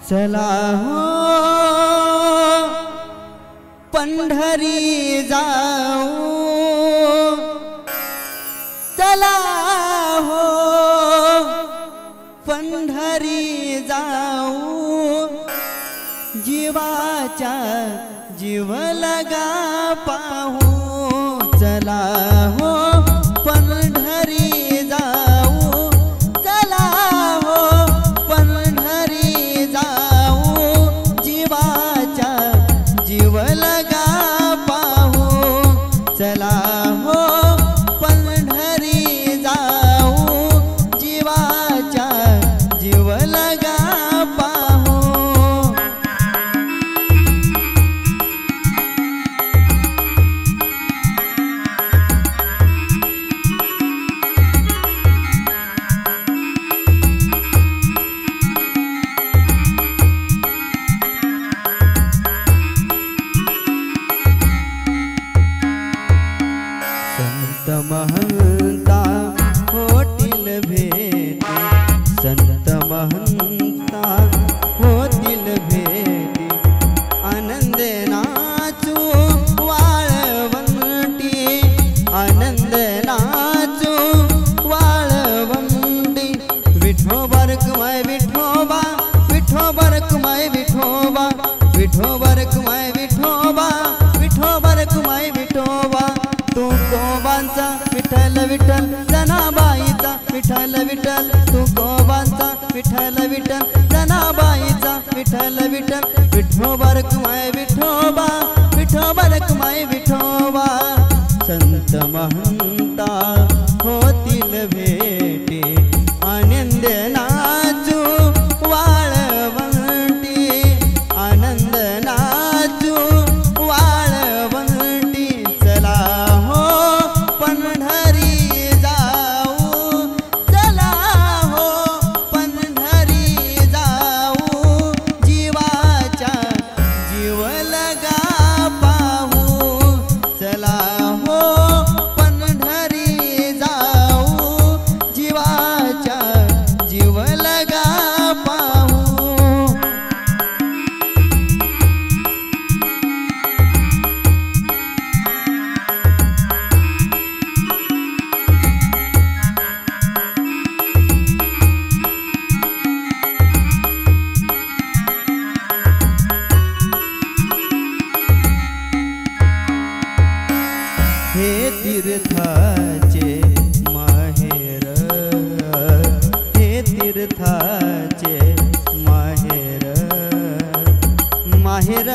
चला हो पंढरी जाऊ, चला हो पंढरी जाऊ, जीवाचा जीव लगा पाहू। चला हो पंढरी जाऊ, चला हो पंढरी जाऊ, जीवाचा जीव लगा पाहू। चला हो पंढरी जाऊ, जीवाचा जीव लगा पाहू। संत महंता होतील भेटी, संत महंता होतील भेटी, आनंद नाचू वाळवंटी, आनंद नाचू वाळवंटी। विठोबा रखुमाय विठोबा, विठोबा रखुमाय विठोबा, विठोबा रखुमाय विठोबा, विठोबा रखुमाय विठोबा। तू कोबांचा विठ्ठल विठ्ठल जनाबाईचा, विठ्ठल विठ्ठल तू कोबांचा विठ्ठल विठ्ठल जनाबाईचा, विठ्ठल विठ्ठल। विठोबा रखुमाय विठोबा, विठोबा रखुमाय विठोबा। संत महंता होतील भेटी, आनंद नाचू वाळवंटी, आनंद नाचू वाळवंटी। चला हो पंढरी जाऊ, चला हो पंढरी जाऊ, जीवाचा जीव लगा पाहू। चला हो पंढरी जाऊ, जीवाचा जीव लगा पाहू। हे तीर्थाचे माहेर, हे तीर्थाचे माहेर, माहेर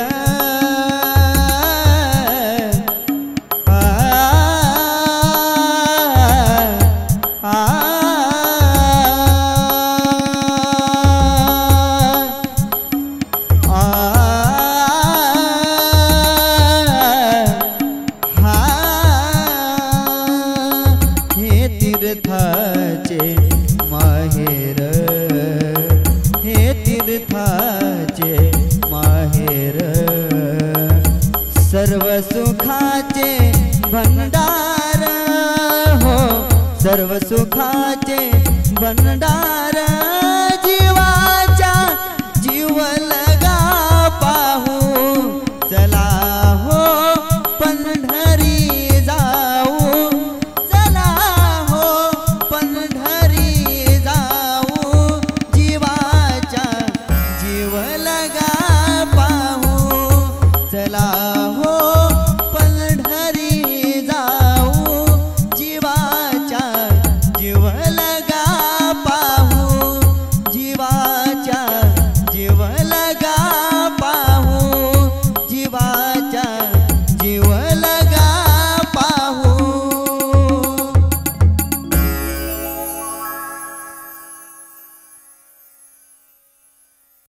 आ, आ, तीर्थाचे माहेर, हे तीर्थाचे माहेर, सर्व सुखाचे भंडार हो, सर्व सुखाचे भंडार, जीवाचा जीव लगा पाहू। चला हो पंढरी जाऊ, चला हो पंढरी जाऊ, जीवाचा जीव लगा पाहू। चला हो